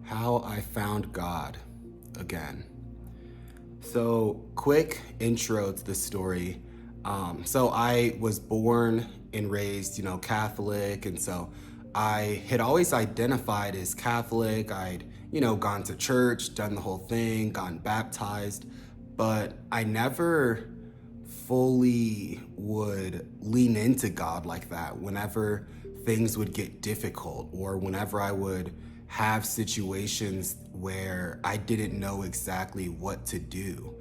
How I found God again. So, quick intro to the story. So I was born and raised, Catholic, and so I had always identified as Catholic. I'd, gone to church, done the whole thing, gotten baptized, but I never fully would lean into God like that whenever things would get difficult or whenever I would have situations where I didn't know exactly what to do.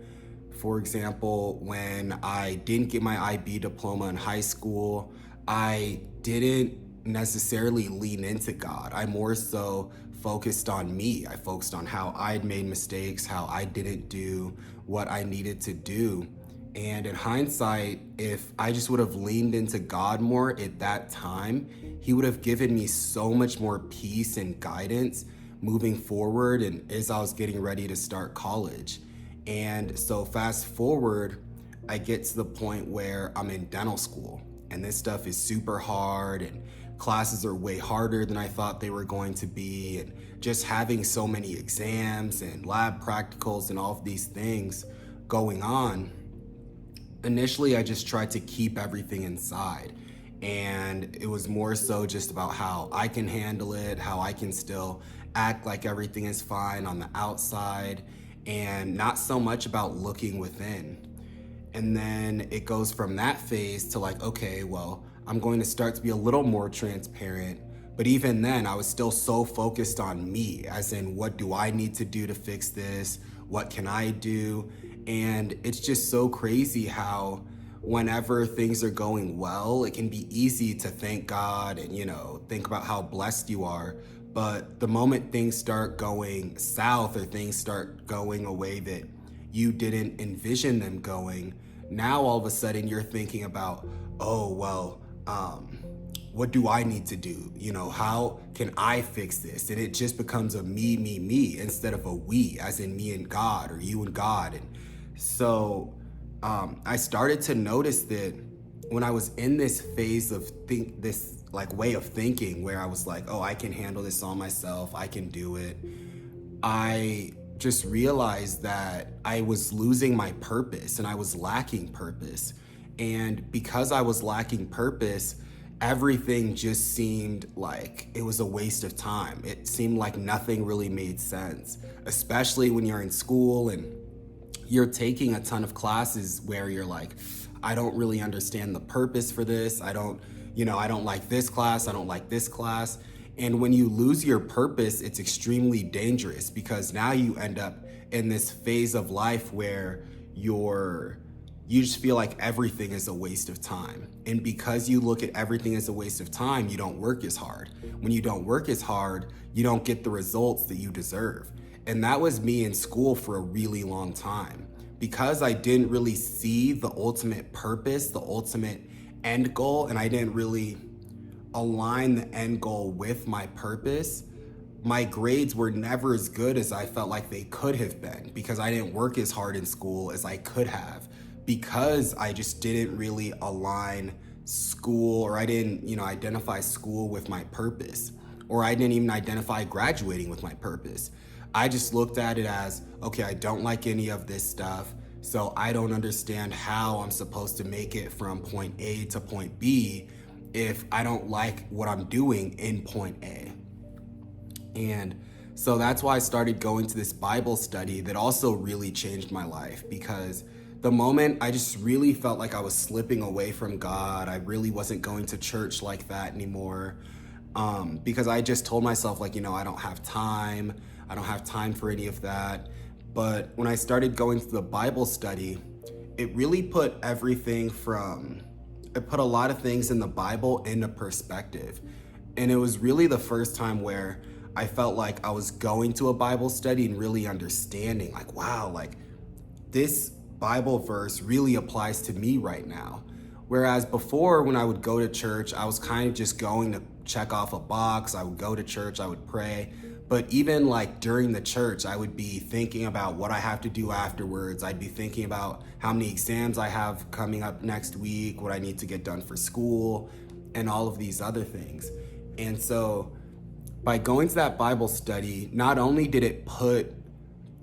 For example, when I didn't get my IB diploma in high school, I didn't necessarily lean into God. I more so focused on me. I focused on how I'd made mistakes, how I didn't do what I needed to do. And in hindsight, if I just would have leaned into God more at that time, He would have given me so much more peace and guidance moving forward and as I was getting ready to start college. And so, fast forward, I get to the point where I'm in dental school, and this stuff is super hard, and classes are way harder than I thought they were going to be. And just having so many exams and lab practicals and all of these things going on, initially I just tried to keep everything inside. And it was more so just about how I can handle it, how I can still act like everything is fine on the outside, and not so much about looking within. And then it goes from that phase to like, okay, well, I'm going to start to be a little more transparent. But even then, I was still so focused on me, as in, what do I need to do to fix this? What can I do? And it's just so crazy how whenever things are going well, it can be easy to thank God and, think about how blessed you are. But the moment things start going south or things start going a way that you didn't envision them going, now all of a sudden you're thinking about, oh, well, what do I need to do? How can I fix this? And it just becomes a me instead of a we, as in me and God or you and God. And so I started to notice that when I was in this phase of this like way of thinking where I was like, oh, I can handle this all myself, I can do it. I just realized that I was losing my purpose and I was lacking purpose. And because I was lacking purpose, everything just seemed like it was a waste of time. It seemed like nothing really made sense, especially when you're in school and you're taking a ton of classes where you're like, I don't really understand the purpose for this. I don't like this class. I don't like this class. And when you lose your purpose, it's extremely dangerous because now you end up in this phase of life where you just feel like everything is a waste of time. And because you look at everything as a waste of time, you don't work as hard. When you don't work as hard, you don't get the results that you deserve. And that was me in school for a really long time. Because I didn't really see the ultimate purpose, the ultimate end goal, and I didn't really align the end goal with my purpose, my grades were never as good as I felt like they could have been because I didn't work as hard in school as I could have, because I just didn't really align school, or I didn't, identify school with my purpose, or I didn't even identify graduating with my purpose. I just looked at it as, okay, I don't like any of this stuff, so I don't understand how I'm supposed to make it from point A to point B if I don't like what I'm doing in point A. And so that's why I started going to this Bible study that also really changed my life, because the moment I just really felt like I was slipping away from God, I really wasn't going to church like that anymore, because I just told myself, like, I don't have time. I don't have time for any of that. But when I started going to the Bible study, it really put it put a lot of things in the Bible into perspective. And it was really the first time where I felt like I was going to a Bible study and really understanding, like, wow, like this Bible verse really applies to me right now. Whereas before, when I would go to church, I was kind of just going to check off a box. I would go to church, I would pray. But even like during the church, I would be thinking about what I have to do afterwards. I'd be thinking about how many exams I have coming up next week, what I need to get done for school, and all of these other things. And so By going to that Bible study, not only did it put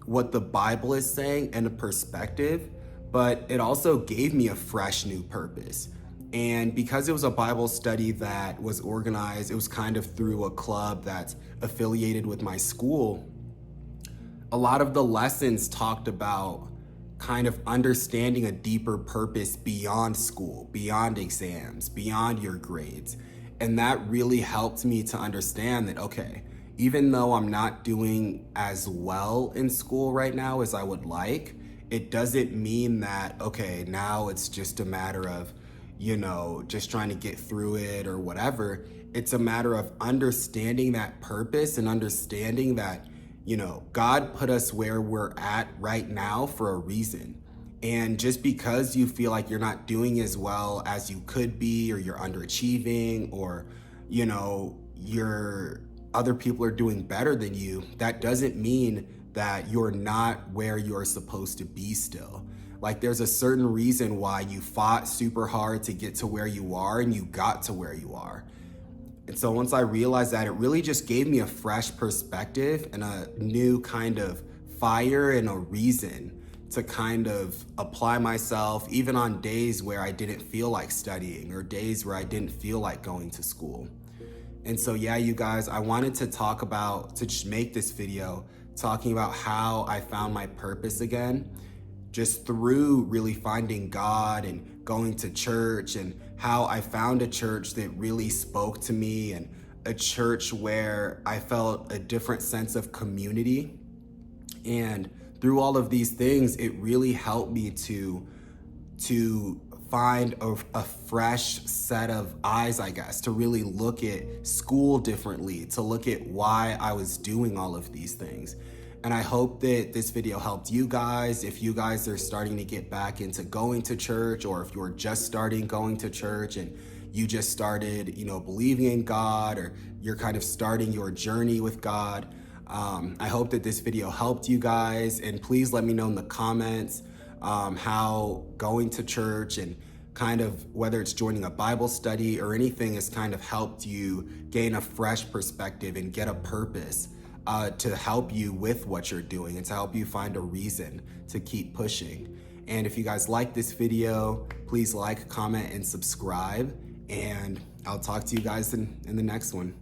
what the Bible is saying into perspective, but it also gave me a fresh new purpose. And because it was a Bible study that was organized, it was kind of through a club that's affiliated with my school. A lot of the lessons talked about kind of understanding a deeper purpose beyond school, beyond exams, beyond your grades. And that really helped me to understand that, okay, even though I'm not doing as well in school right now as I would like, it doesn't mean that, okay, now it's just a matter of, just trying to get through it or whatever. It's a matter of understanding that purpose and understanding that, God put us where we're at right now for a reason. And just because you feel like you're not doing as well as you could be, or you're underachieving, or, your other people are doing better than you, that doesn't mean that you're not where you're supposed to be still. Like, there's a certain reason why you fought super hard to get to where you are, and you got to where you are. And so once I realized that, it really just gave me a fresh perspective and a new kind of fire and a reason to kind of apply myself, even on days where I didn't feel like studying or days where I didn't feel like going to school. And so, yeah, you guys, I wanted to just make this video talking about how I found my purpose again, just through really finding God and going to church, and how I found a church that really spoke to me, and a church where I felt a different sense of community. And through all of these things, it really helped me to find a fresh set of eyes, I guess, to really look at school differently, to look at why I was doing all of these things. And I hope that this video helped you guys. If you guys are starting to get back into going to church, or if you're just starting going to church and you just started, believing in God, or you're kind of starting your journey with God, I hope that this video helped you guys. And please let me know in the comments how going to church and kind of whether it's joining a Bible study or anything has kind of helped you gain a fresh perspective and get a purpose to help you with what you're doing and to help you find a reason to keep pushing. And if you guys like this video, please like, comment, and subscribe. And I'll talk to you guys in the next one.